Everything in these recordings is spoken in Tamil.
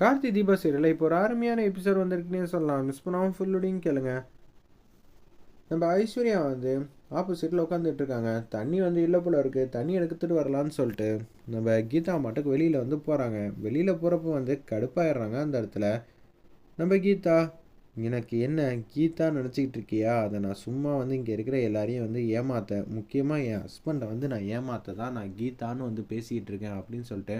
கார்த்தி தீபா சீரியல் இப்போ ஒரு அருமையான எபிசோட் வந்திருக்குன்னே சொல்லலாம். மிஸ் பண்ணாமல் ஃபுல்லோடையும் கேளுங்க. நம்ம ஐஸ்வர்யா வந்து ஆப்போசிட்டில் உட்காந்துட்டு இருக்காங்க. தண்ணி வந்து இல்லை போல இருக்குது. தண்ணி எடுத்துகிட்டு வரலான்னு சொல்லிட்டு நம்ம கீதா மாட்டுக்கு வெளியில் வந்து போகிறாங்க. வெளியில் போகிறப்போ வந்து கடுப்பாயிடுறாங்க. அந்த இடத்துல நம்ம கீதா, எனக்கு என்ன கீதா நினச்சிக்கிட்டு இருக்கியா? அதை நான் சும்மா வந்து இங்கே இருக்கிற எல்லாரையும் வந்து ஏமாற்ற, முக்கியமாக என் ஹஸ்பண்டை வந்து நான் ஏமாற்ற தான் நான் கீதான்னு வந்து பேசிக்கிட்டு இருக்கேன் அப்படின்னு சொல்லிட்டு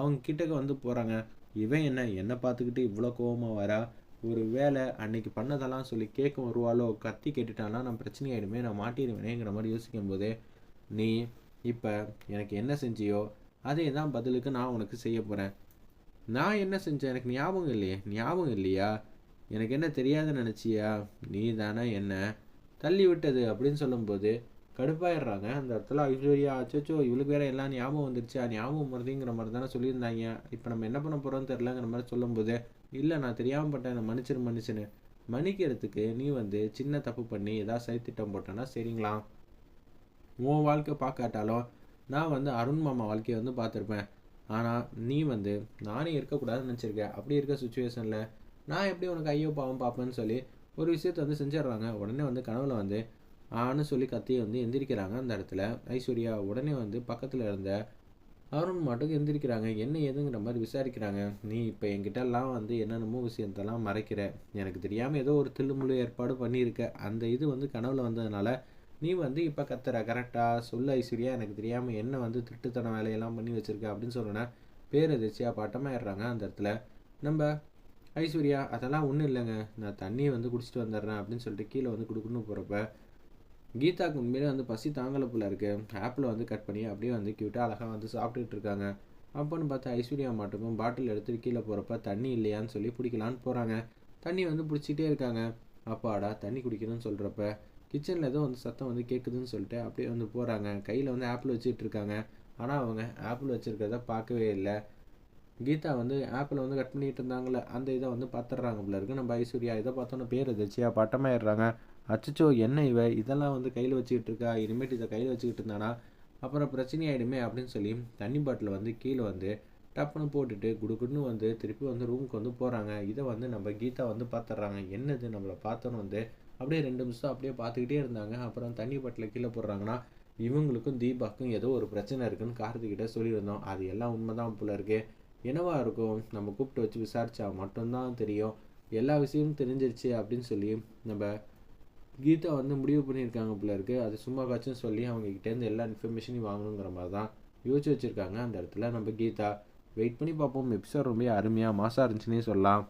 அவங்க கிட்டக்க வந்து போகிறாங்க. இவன் என்ன பார்த்துக்கிட்டு இவ்வளோ கோவமாக வரா? ஒரு வேலை அன்னைக்கு பண்ணதெல்லாம் சொல்லி கேட்க வருவாளோ, கத்தி கேட்டுட்டானா நான் பிரச்சனையாயிடுமே, நான் மாட்டிடுவேனேங்கிற மாதிரி யோசிக்கும் போதே, நீ இப்போ எனக்கு என்ன செஞ்சியோ அதே தான் பதிலுக்கு நான் உனக்கு செய்ய போகிறேன். நான் என்ன செஞ்சேன் எனக்கு ஞாபகம் இல்லையே? ஞாபகம் இல்லையா? எனக்கு என்ன தெரியாதுன்னு நினச்சியா? நீ தானே என்ன தள்ளி விட்டது அப்படின்னு சொல்லும்போது கடுப்பாயிடுறாங்க. அந்த இடத்துல ஐஸ்வர்யா, அச்சோ இவளுக்கு வேற எல்லாம் ஞாபகம் வந்துருச்சு, ஞாபகம் வருதுங்கிற மாதிரி தானே சொல்லியிருந்தாங்க, இப்போ நம்ம என்ன பண்ண போகிறோம்னு தெரிலங்கிற மாதிரி சொல்லும்போது, இல்லை நான் தெரியாமல் பட்டேன், நான் மன்னிச்சுன்னு மன்னிக்கிறதுக்கு நீ வந்து சின்ன தப்பு பண்ணி ஏதாவது சதித்திட்டம் போட்டேன்னா சரிங்களா? உன் வாழ்க்கை பார்க்காட்டாலும் நான் வந்து அருண் மாமா வாழ்க்கையை வந்து பார்த்துருப்பேன். ஆனால் நீ வந்து நானே இருக்கக்கூடாதுன்னு நினச்சிருக்கேன். அப்படி இருக்க சுச்சுவேஷனில் நான் எப்படி உனக்கு ஐயோ பாவம் பார்ப்பேன்னு சொல்லி ஒரு விஷயத்த வந்து செஞ்சிடுறாங்க. உடனே வந்து கனவுல வந்து ஆன்னு சொல்லி கத்தி வந்து எந்திரிக்கிறாங்க. அந்த இடத்துல ஐஸ்வர்யா உடனே வந்து பக்கத்தில் இருந்த அருண் மாட்டுக்கு எந்திரிக்கிறாங்க. என்ன ஏதுங்கிற மாதிரி விசாரிக்கிறாங்க. நீ இப்போ என்கிட்டலாம் வந்து என்னென்னமோ விஷயத்தெல்லாம் மறைக்கிற, எனக்கு தெரியாமல் ஏதோ ஒரு தில்லுமுள்ளு ஏற்பாடு பண்ணியிருக்க, அந்த இது வந்து கனவுல வந்ததுனால நீ வந்து இப்போ கத்துற கரெக்டாக சொல்லு ஐஸ்வர்யா, எனக்கு தெரியாமல் என்ன வந்து திட்டுத்தன வேலையெல்லாம் பண்ணி வச்சுருக்க அப்படின்னு சொன்னோன்னா பேரதிர்ச்சியாக பட்டமாயிடுறாங்க. அந்த இடத்துல நம்ம ஐஸ்வர்யா, அதெல்லாம் ஒன்றும் இல்லைங்க, நான் தண்ணியை வந்து குடிச்சிட்டு வந்துடுறேன் அப்படின்னு சொல்லிட்டு கீழே வந்து கொடுக்கணும் போகிறப்ப கீதாவுக்கு உண்மையிலே வந்து பசி தாங்கலை போல இருக்குது. ஆப்பிள் வந்து கட் பண்ணி அப்படியே வந்து க்யூட்டாக அழகாக வந்து சாப்பிட்டுட்டு இருக்காங்க. அப்போன்னு பார்த்தா ஐஸ்வர்யா மாட்டுக்கும் பாட்டில் எடுத்துகிட்டு கீழே போகிறப்ப தண்ணி இல்லையான்னு சொல்லி பிடிக்கலான்னு போகிறாங்க. தண்ணி வந்து பிடிச்சிட்டே இருக்காங்க. அப்பாடா தண்ணி குடிக்கணும்னு சொல்கிறப்ப கிச்சனில் ஏதோ வந்து சத்தம் வந்து கேட்குதுன்னு சொல்லிட்டு அப்படியே வந்து போகிறாங்க. கையில் வந்து ஆப்பிள் வச்சுட்டு இருக்காங்க. ஆனால் அவங்க ஆப்பிள் வச்சுருக்கிறத பார்க்கவே இல்லை. கீதா வந்து ஆப்பிள் வந்து கட் பண்ணிட்டு இருந்தாங்களே அந்த இதை வந்து பார்த்துட்றாங்க போல இருக்கு. நம்ம ஐஸ்வர்யா இதை பார்த்தோன்னா பேர் எதாச்சியா பட்டமாயிடுறாங்க. அச்சச்சோ என்ன இவ இதெல்லாம் வந்து கையில் வச்சுக்கிட்டு இருக்கா, இனிமேட்டு இதை கையில் வச்சுக்கிட்டு இருந்தானா அப்புறம் பிரச்சனையாயிடுமே அப்படின்னு சொல்லி தண்ணி பாட்டில் வந்து கீழே வந்து டப்புன்னு போட்டுட்டு குடுக்குன்னு வந்து திருப்பி வந்து ரூமுக்கு வந்து போகிறாங்க. இதை வந்து நம்ம கீதா வந்து பார்த்துட்றாங்க. என்னது நம்மளை பார்த்தோன்னு வந்து அப்படியே 2 நிமிஷம் அப்படியே பார்த்துக்கிட்டே இருந்தாங்க. அப்புறம் தண்ணி பாட்டில் கீழே போடுறாங்கன்னா இவங்களுக்கும் தீபாக்கும் ஏதோ ஒரு பிரச்சனை இருக்குன்னு கார்த்திகிட்ட சொல்லியிருந்தோம். அது எல்லாம் உண்மைதான் போல இருக்கு. என்னவா இருக்கும், நம்ம கூப்பிட்டு வச்சு விசாரிச்சா மட்டும்தான் தெரியும். எல்லா விஷயமும் தெரிஞ்சிருச்சு அப்படின்னு சொல்லி நம்ம கீதா வந்து முடிவு பண்ணியிருக்காங்க போல இருக்கு. அது சும்மா காச்சும் சொல்லி அவங்க கிட்டேருந்து எல்லா இன்ஃபர்மேஷனையும் வாங்கணுங்கிற மாதிரி தான் யோசிச்சு வச்சுருக்காங்க. அந்த இடத்துல நம்ம கீதா வெயிட் பண்ணி பார்ப்போம். எபிசோட் ரொம்ப அருமையாக மாசாக இருந்துச்சுன்னே சொல்லலாம்.